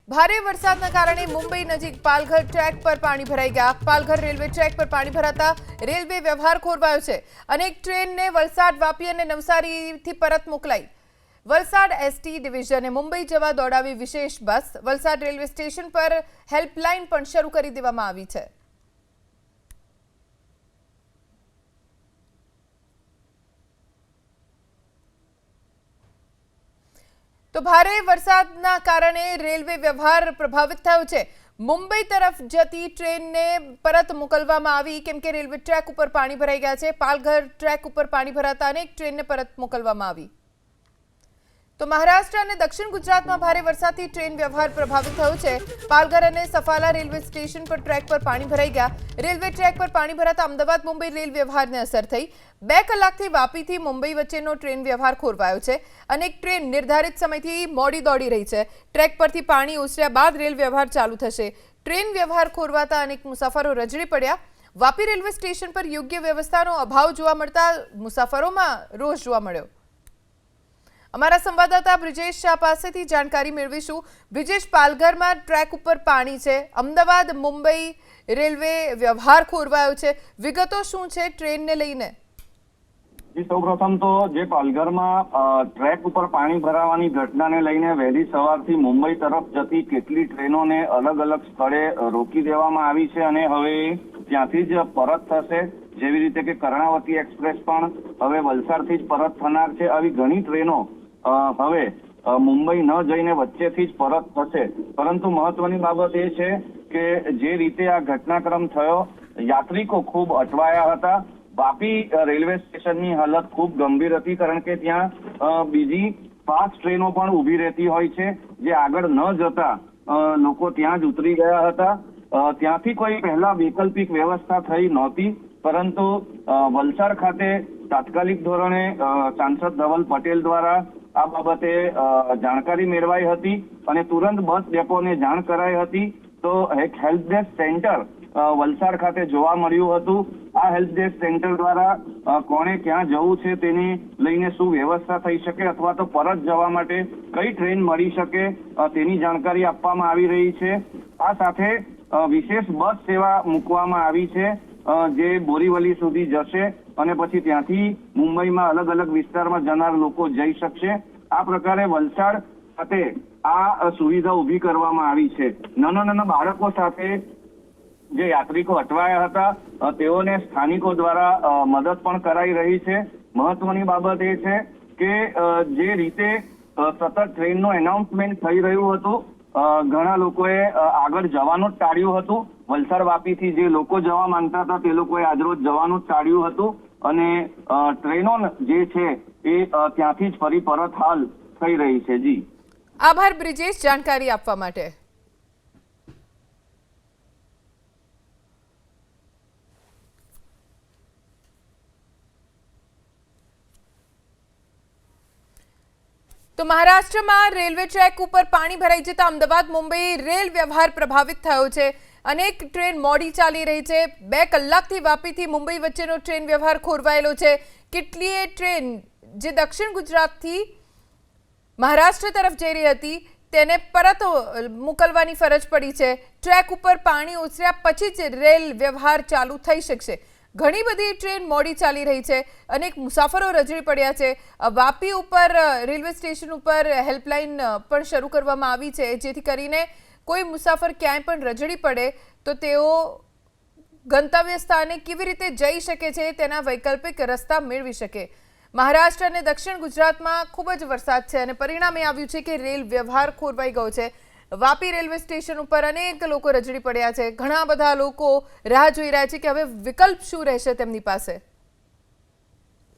ભારે વરસાદના કારણે મુંબઈ નજીક પાલઘર ટ્રેક પર પાણી ભરાઈ ગયા। પાલઘર રેલવે ટ્રેક પર પાણી ભરાતા રેલવે વ્યવહાર ખોરવાયો છે। અનેક ટ્રેનને વલસાડ, વાપી અને નવસારીથી પરત મોકલાઈ। વલસાડ એસટી ડિવિઝને મુંબઈ જવા દોડાવી વિશેષ બસ। વલસાડ રેલવે સ્ટેશન પર હેલ્પલાઇન પણ શરૂ કરી દેવામાં આવી છે। तो भारे वरसादना कारणे रेलवे व्यवहार प्रभावित थयो छे। मुंबई तरफ जती ट्रेन ने परत मोकलवामां आवी केम के रेलवे ट्रेक पर पाणी भराई गया छे। पालघर ट्रेक पर पाणी भराता अनेक ट्रेन ने परत मोकलवामां आवी। तो महाराष्ट्र और दक्षिण गुजरात में भारे वरसादथी ट्रेन व्यवहार प्रभावित थयो छे। पालघर और सफाला रेलवे स्टेशन पर ट्रेक पर पाणी भराई गया। रेलवे ट्रेक पर पाणी भराता अमदावाद मुंबई रेल व्यवहार ने असर थई। 2 कलाकथी वापी थी मुंबई वच्चेनो ट्रेन व्यवहार खोरवायो छे। अनेक ट्रेन निर्धारित समयथी मोडी दौड़ी रही है। ट्रेक परथी पाणी ओसर्या बाद रेल व्यवहार चालू थशे। ट्रेन व्यवहार खोरवाता अनेक मुसाफरो रजड़ी पड्या। वापी रेलवे स्टेशन पर योग्य व्यवस्थानो अभाव जोवा मळता मुसाफरोमां रोष जोवा मळ्यो। अमारा संवाददाता ब्रिजेश शाह पासेथी जानकारी मेळवीशुं। ब्रिजेश, पालघर में ट्रेक पर पाणी छे, अमदावाद मुंबई रेलवे व्यवहार खोरवायो छे, विगतो शुं छे ट्रेन ने लईने? સૌપ્રથમ તો જે પાલઘરમાં ટ્રેક ઉપર પાણી ભરાવાની ઘટનાને લઈને વહેલી સવારથી મુંબઈ તરફ જતી કેટલી ટ્રેનોને અલગ અલગ સ્થળે રોકી દેવામાં આવી છે અને હવે ત્યાંથી જ પરત થશે। જેવી રીતે કે કર્ણાવતી એક્સપ્રેસ પણ હવે વલસાડથી જ પરત થનાર છે। આવી ઘણી ટ્રેનો હવે મુંબઈ ન જઈને વચ્ચેથી જ પરત થશે। પરંતુ મહત્વની બાબત એ છે કે જે રીતે આ ઘટનાક્રમ થયો, યાત્રિકો ખૂબ અટવાયા હતા। વાપી રેલવે સ્ટેશનની હાલત ખૂબ ગંભીર હતી, કારણ કે ત્યાં બીજી 5 ટ્રેનો પણ ઊભી રહેતી હોય છે, જે આગળ ન જતા લોકો ત્યાં જ ઉતરી ગયા હતા। ત્યાંથી કોઈ પહેલા વૈકલ્પિક વ્યવસ્થા થઈ નહોતી, પરંતુ વલસાડ ખાતે તાત્કાલિક ધોરણે સાંસદ ધવલ પટેલ દ્વારા આ બાબતે જાણકારી મેળવાઈ હતી અને તુરંત બસ ડેપોને જાણ કરાઈ હતી। તો એક હેલ્પ ડેસ્ક સેન્ટર વલસાડ ખાતે જોવા મળ્યું હતું। આ હેલ્પ ડેસ્ક સેન્ટર દ્વારા કોણે ક્યાં જવું છે તેની લઈને શું વ્યવસ્થા થઈ શકે અથવા તો પરત જવા માટે કઈ ટ્રેન મળી શકે તેની જાણકારી આપવામાં આવી રહી છે। આ સાથે વિશેષ બસ સેવા મૂકવામાં આવી છે, જે બોરીવલી સુધી જશે અને પછી ત્યાંથી મુંબઈમાં અલગ અલગ વિસ્તારમાં જનાર લોકો જઈ શકશે। આ પ્રકારે વલસાડ ખાતે આ સુવિધા ઊભી કરવામાં આવી છે। નાના બાળકો સાથે જે યાત્રિકો અટવાયા હતા તેઓને સ્થાનિકો દ્વારા મદદ પણ કરાઈ રહી છે। મહત્વની બાબત એ છે કે જે રીતે સતત ટ્રેનનું એનાઉન્સમેન્ટ થઈ રહ્યું હતું, ઘણા લોકોએ આગળ જવાનું જ ટાળ્યું હતું। વલસાડ વાપીથી જે લોકો જવા માંગતા હતા તે લોકોએ આજરોજ જવાનું જ ટાળ્યું હતું અને ટ્રેનો જે છે એ ત્યાંથી જ ફરી પરત હાલ થઈ રહી છે। જી આભાર બ્રિજેશ જાણકારી આપવા માટે। तो महाराष्ट्र में रेलवे ट्रेक पर पानी भराई जता अमदावाद मुंबई रेल व्यवहार प्रभावित थयो छे। अनेक ट्रेन मोडी चाली रही है। 2 कलाकथी वापीथी मुंबई वच्चेनो ट्रेन व्यवहार खोरवायेलो छे। केटलीय ट्रेन जे दक्षिण गुजरातथी महाराष्ट्र तरफ जई रही हती तेने परत मोकलवानी फरज पड़ी है। ट्रेक पर पाणी ओसर्या पछी ज रेल व्यवहार चालू थई शकशे। घणी बधी ट्रेन मोडी चाली रही है। अनेक मुसाफरो रजड़ी पड्या छे। वापी पर रेलवे स्टेशन पर हेल्पलाइन पण शरू करवामां आवी छे, जेथी करीने कोई मुसाफर क्यांय पण रजड़ी पड़े तो तेओ गंतव्य स्थाने केवी रीते जई शके छे तेना वैकल्पिक रस्ता मेळवी शके। महाराष्ट्र और दक्षिण गुजरात में खूब ज वरसाद है और परिणामे आव्युं छे के रेल व्यवहार खोरवाई गयो छे। वापी रेलवे स्टेशन पर अनेक लोग रजड़ी पड्या छे। घणा बधा लोग राह जोई रह्या छे के हवे विकल्प शुं रहेशे तेमनी पासे।